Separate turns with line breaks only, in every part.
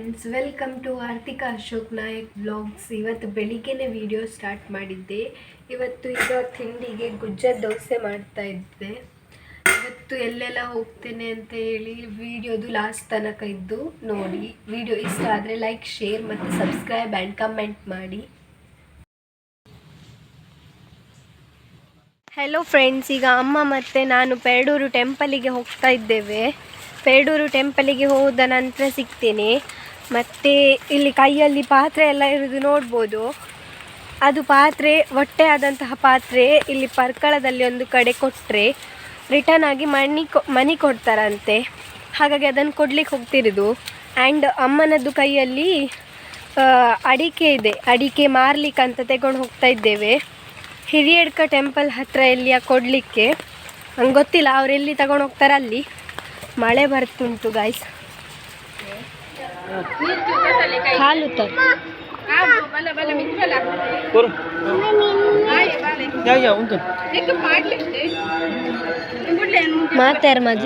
Friends, welcome to Aarthika Ashok Nayak blogs. ಇವತ್ತು ಬೆಳಿಗ್ಗೆನೇ video start ಮಾಡಿದ್ದೆ. ಇವತ್ತು ಈಗ ತಿಂಡಿಗೆ ಗುಜ್ಜದ ದೋಸೆ ಮಾಡ್ತಾ ಇದ್ದೆ. ಇವತ್ತು ಎಲ್ಲೆಲ್ಲ ಹೋಗ್ತೇನೆ ಅಂತ ಹೇಳಿ ವಿಡಿಯೋದು ಲಾಸ್ಟ್ ತನಕ ಇದ್ದು ನೋಡಿ. ವಿಡಿಯೋ ಇಷ್ಟ ಆದರೆ ಲೈಕ್, ಶೇರ್ ಮತ್ತು ಸಬ್ಸ್ಕ್ರೈಬ್ ಆ್ಯಂಡ್ ಕಮೆಂಟ್ ಮಾಡಿ. ಹೆಲೋ ಫ್ರೆಂಡ್ಸ್, ಈಗ ಅಮ್ಮ ಮತ್ತು ನಾನು ಪೆರಡೂರು ಟೆಂಪಲಿಗೆ ಹೋಗ್ತಾ ಇದ್ದೇವೆ. ಪೆರಡೂರು ಟೆಂಪಲಿಗೆ ಹೋದ ನಂತರ ಸಿಗ್ತೇನೆ. ಮತ್ತು ಇಲ್ಲಿ ಕೈಯಲ್ಲಿ ಪಾತ್ರೆ ಎಲ್ಲ ಇರೋದು ನೋಡ್ಬೋದು. ಅದು ಪಾತ್ರೆ ಹೊಟ್ಟೆ ಆದಂತಹ ಪಾತ್ರೆ ಇಲ್ಲಿ ಪರ್ಕಳದಲ್ಲಿ ಒಂದು ಕಡೆ ಕೊಟ್ಟರೆ ರಿಟರ್ನ್ ಆಗಿ ಮನಿ ಕೊಡ್ತಾರಂತೆ. ಹಾಗಾಗಿ ಅದನ್ನು ಕೊಡ್ಲಿಕ್ಕೆ ಹೋಗ್ತಿರೋದು. ಆ್ಯಂಡ್ ಅಮ್ಮನದ್ದು ಕೈಯಲ್ಲಿ ಅಡಿಕೆ ಇದೆ, ಅಡಿಕೆ ಮಾರ್ಲಿಕ್ಕೆ ಅಂತ ತಗೊಂಡು ಹೋಗ್ತಾ ಇದ್ದೇವೆ. ಹಿರಿಯಡ್ಕ ಟೆಂಪಲ್ ಹತ್ತಿರ ಎಲ್ಲಿಯ ಕೊಡಲಿಕ್ಕೆ ನಂಗೆ ಗೊತ್ತಿಲ್ಲ, ಅವರೆಲ್ಲಿ ತಗೊಂಡು ಹೋಗ್ತಾರೆ. ಅಲ್ಲಿ ಮಳೆ ಬರ್ತುಂಟು ಗಾಯ್ಸ್. ಹಾಲು ಮಾತಾರ ಮಜ.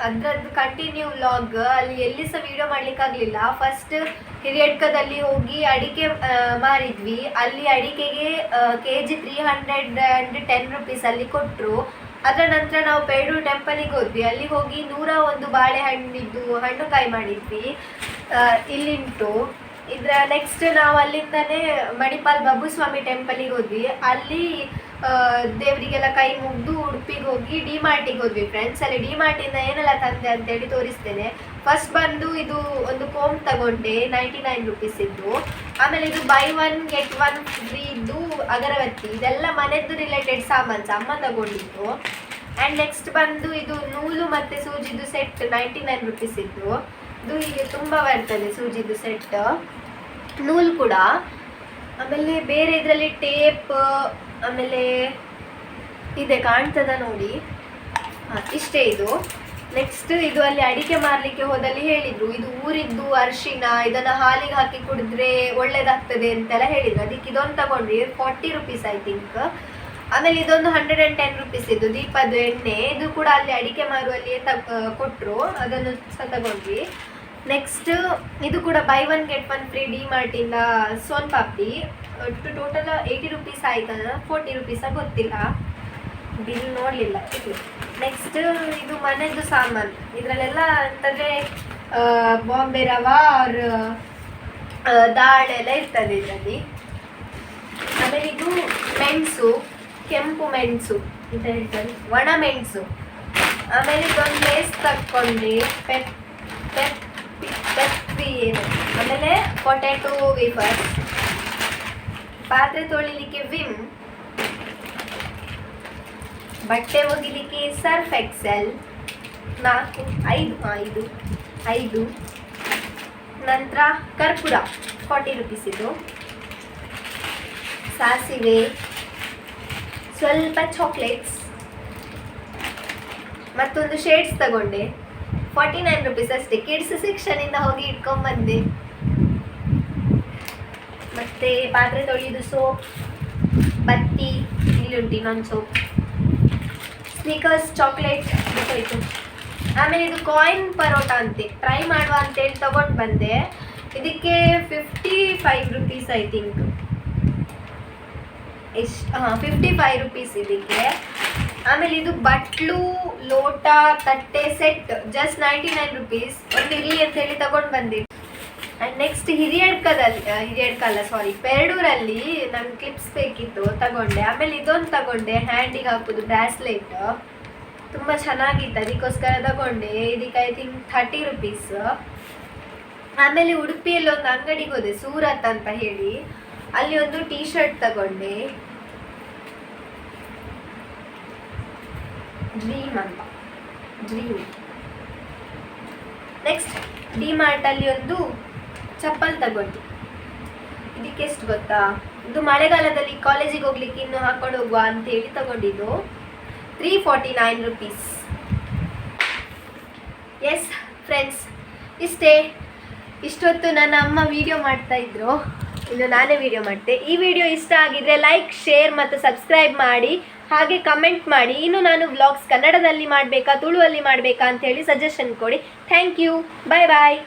ಅದರದ್ದು ಕಂಟಿನ್ಯೂ ವ್ಲಾಗ್. ಅಲ್ಲಿ ಎಲ್ಲಿ ಸಹ ವಿಡಿಯೋ ಮಾಡ್ಲಿಕ್ಕಾಗಲಿಲ್ಲ. ಫಸ್ಟ್ ಹಿರಿಯಡ್ಕದಲ್ಲಿ ಹೋಗಿ ಅಡಿಕೆ ಮಾರಿದ್ವಿ. ಅಲ್ಲಿ ಅಡಿಕೆಗೆ kg 310 rupees ಅಲ್ಲಿ ಕೊಟ್ಟರು. ಅದರ ನಂತರ ನಾವು ಪೆರಡೂರು ಟೆಂಪಲಿಗೆ ಹೋದ್ವಿ. ಅಲ್ಲಿ ಹೋಗಿ 101 ಬಾಳೆಹಣ್ಣಿದ್ದು ಹಣ್ಣುಕಾಯಿ ಮಾಡಿದ್ವಿ. ಇಲ್ಲಿಂಟು ಇದರ ನೆಕ್ಸ್ಟ್ ನಾವು ಅಲ್ಲಿಂದನೇ ಮಣಿಪಾಲ್ ಬಬ್ಬುಸ್ವಾಮಿ ಟೆಂಪಲಿಗೆ ಹೋದ್ವಿ. ಅಲ್ಲಿ ದೇವರಿಗೆಲ್ಲ ಕೈ ಮುಗ್ದು ಉಡುಪಿಗೆ ಹೋಗಿ ಡಿಮಾರ್ಟಿಗೆ ಹೋದ್ವಿ ಫ್ರೆಂಡ್ಸ್. ಅಲ್ಲಿ ಡಿಮಾರ್ಟಿಂದ ಏನೆಲ್ಲ ತಂದೆ ಅಂತೇಳಿ ತೋರಿಸ್ತೇನೆ. ಫಸ್ಟ್ ಬಂದು ಇದು ಒಂದು ಕೋಮ್ ತಗೊಂಡೆ, 99 rupees ಇದ್ದು. ಆಮೇಲೆ ಇದು ಬೈ 1 get 1 ಫ್ರೀ ಇದ್ದು ಅಗರಬತ್ತಿ. ಇದೆಲ್ಲ ಮನೆದ್ದು ರಿಲೇಟೆಡ್ ಸಾಮಾನ್ಸ್ ಅಮ್ಮ ತಗೊಂಡಿದ್ದು. ಆ್ಯಂಡ್ ನೆಕ್ಸ್ಟ್ ಬಂದು ಇದು ನೂಲು ಮತ್ತು ಸೂಜಿದು ಸೆಟ್ 99 rupees ಇದ್ದು. ಇದು ಹೀಗೆ ತುಂಬ ಬರ್ತದೆ ಸೂಜಿದು ಸೆಟ್, ನೂಲು ಕೂಡ. ಆಮೇಲೆ ಬೇರೆ ಇದರಲ್ಲಿ ಟೇಪ್, ಆಮೇಲೆ ಇದೆ ಕಾಣ್ತದ ನೋಡಿ, ಇಷ್ಟೇ ಇದು. ನೆಕ್ಸ್ಟ್ ಇದು ಅಲ್ಲಿ ಅಡಿಕೆ ಮಾರಲಿಕ್ಕೆ ಹೋದಲ್ಲಿ ಹೇಳಿದರು, ಇದು ಊರಿದ್ದು ಅರಿಶಿನ, ಇದನ್ನು ಹಾಲಿಗೆ ಹಾಕಿ ಕುಡಿದ್ರೆ ಒಳ್ಳೇದಾಗ್ತದೆ ಅಂತೆಲ್ಲ ಹೇಳಿದರು. ಅದಕ್ಕೆ ಇದೊಂದು ತಗೊಂಡ್ರಿ, 40 rupees ಐ ಥಿಂಕ್. ಆಮೇಲೆ ಇದೊಂದು 110 rupees ಇದ್ದು ದೀಪದ ಎಣ್ಣೆ. ಇದು ಕೂಡ ಅಲ್ಲಿ ಅಡಿಕೆ ಮಾರುವಲ್ಲಿಯೇ ಕೊಟ್ಟರು, ಅದನ್ನು ಸಹ ತಗೊಂಡ್ವಿ. ನೆಕ್ಸ್ಟ್ ಇದು ಕೂಡ ಬೈ 1 get 1 ಫ್ರೀ ಡಿಮಾರ್ಟಿಂದ ಸೋನ್ ಪಾಪಡಿ. ಒಟ್ಟು ಟೋಟಲ್ 80 rupees ಆಯ್ತದ, 40 rupees ಗೊತ್ತಿಲ್ಲ, ಬಿಲ್ ನೋಡಲಿಲ್ಲ. ಇದು ನೆಕ್ಸ್ಟ್ ಇದು ಮನೆಯದ್ದು ಸಾಮಾನು. ಇದರಲ್ಲೆಲ್ಲ ಅಂತಂದರೆ ಬಾಂಬೆ ರವಾ ಅವ್ರ ದಾಳೆಲ್ಲ ಇರ್ತದೆ ಇದರಲ್ಲಿ. ಆಮೇಲೆ ಇದು ಮೆಣಸು, ಕೆಂಪು ಮೆಣಸು ಅಂತ ಹೇಳ್ತಾರೆ, ಒಣ ಮೆಣಸು. ಆಮೇಲೆ ಇದೊಂದು ಪೇಸ್ಟ್ ತಕ್ಕೊಂಡ್ರಿ, ಪೆಪ್ರಿ ಏನು. ಆಮೇಲೆ ಪೊಟ್ಯಾಟೊ ವೇಫರ್ಸ್, ಪಾತ್ರೆ ತೊಳಿಲಿಕ್ಕೆ ವಿಮ್, ಬಟ್ಟೆ ಒಗಿಲಿಕ್ಕೆ ಸರ್ಫ್ ಎಕ್ಸೆಲ್ 5. ನಂತರ ಕರ್ಪೂರ 40 rupees ಇದು. ಸಾಸಿವೆ, ಸ್ವಲ್ಪ ಚಾಕ್ಲೇಟ್ಸ್, ಮತ್ತೊಂದು ಶೇಡ್ಸ್ ತಗೊಂಡೆ 49 ರುಪೀಸ್ ಅಷ್ಟೇ. ಕಿಡ್ಸ್ ಸೆಕ್ಷನಿಂದ ಹೋಗಿ ಇಟ್ಕೊಂಡ್ಬಂದೆ. ಮತ್ತೆ ಪಾತ್ರೆ ತೊಳೆಯೋದು ಸೋಪ್, ಬತ್ತಿ, ಇಲ್ಲಿ ಉಂಟು ಇನ್ನೊಂದು ಸೋಪ್, ಸ್ನಿಕರ್ಸ್ ಚಾಕ್ಲೇಟ್ ಗೊತ್ತಾಯ್ತು. ಆಮೇಲೆ ಇದು ಕಾಯಿನ್ ಪರೋಟ ಅಂತೆ, ಟ್ರೈ ಮಾಡುವ ಅಂತೇಳಿ ತಗೊಂಡು ಬಂದೆ. ಇದಕ್ಕೆ 55 ರುಪೀಸ್ ಐ ಥಿಂಕ್. ಎಷ್ಟು 55 ರುಪೀಸ್ ಇದಕ್ಕೆ. ಆಮೇಲೆ ಇದು ಬಟ್ಲು, ಲೋಟ, ತಟ್ಟೆ ಸೆಟ್ ಜಸ್ಟ್ 99 ರುಪೀಸ್. ಒಂದು ಇರಲಿ ಅಂತ ಹೇಳಿ ತಗೊಂಡು ಬಂದಿದ್ದೆ. ಆ್ಯಂಡ್ ನೆಕ್ಸ್ಟ್ ಪೆರಡೂರಲ್ಲಿ ನಂಗೆ ಕ್ಲಿಪ್ಸ್ ಬೇಕಿತ್ತು, ತಗೊಂಡೆ. ಆಮೇಲೆ ಇದೊಂದು ತಗೊಂಡೆ, ಹ್ಯಾಂಡಿಗೆ ಹಾಕೋದು ಬ್ರಾಸ್ಲೆಟ್, ತುಂಬ ಚೆನ್ನಾಗಿತ್ತು, ಅದಕ್ಕೋಸ್ಕರ ತಗೊಂಡೆ. ಇದಕ್ಕೆ ಐ ಥಿಂಕ್ 30 ರುಪೀಸ್. ಆಮೇಲೆ ಉಡುಪಿಯಲ್ಲಿ ಒಂದು ಅಂಗಡಿಗೆ ಹೋದೆ, ಸೂರತ್ ಅಂತ ಹೇಳಿ, ಅಲ್ಲಿ ಒಂದು ಟೀ ಶರ್ಟ್ ತಗೊಂಡೆ, ಡ್ರೀಮ್. ನೆಕ್ಸ್ಟ್ ಡಿಮಾರ್ಟಲ್ಲಿ ಒಂದು ಚಪ್ಪಲ್ ತಗೊಂಡು. ಇದಕ್ಕೆ ಎಷ್ಟು ಗೊತ್ತಾ, ಇದು ಮಳೆಗಾಲದಲ್ಲಿ ಕಾಲೇಜಿಗೆ ಹೋಗ್ಲಿಕ್ಕೆ ಇನ್ನು ಹಾಕೊಂಡು ಹೋಗುವ ಅಂತೇಳಿ ತಗೊಂಡಿದ್ದು. 349 ರುಪೀಸ್. ಎಸ್ ಫ್ರೆಂಡ್ಸ್, ಇಷ್ಟೊತ್ತು ನನ್ನ ಅಮ್ಮ ವಿಡಿಯೋ ಮಾಡ್ತಾ ಇದ್ರು, ಇನ್ನು ನಾನೇ ವಿಡಿಯೋ ಮಾಡ್ತೆ. ಈ ವಿಡಿಯೋ ಇಷ್ಟ ಆಗಿದ್ರೆ ಲೈಕ್, ಶೇರ್ ಮತ್ತು ಸಬ್ಸ್ಕ್ರೈಬ್ ಮಾಡಿ, ಹಾಗೆ ಕಮೆಂಟ್ ಮಾಡಿ. ಇನ್ನು ನಾನು ವ್ಲಾಗ್ಸ್ ಕನ್ನಡದಲ್ಲಿ ಮಾಡಬೇಕಾ ತುಳುವಲ್ಲಿ ಮಾಡಬೇಕಾ ಅಂತೇಳಿ ಸಜೆಷನ್ ಕೊಡಿ. Thank you, bye bye.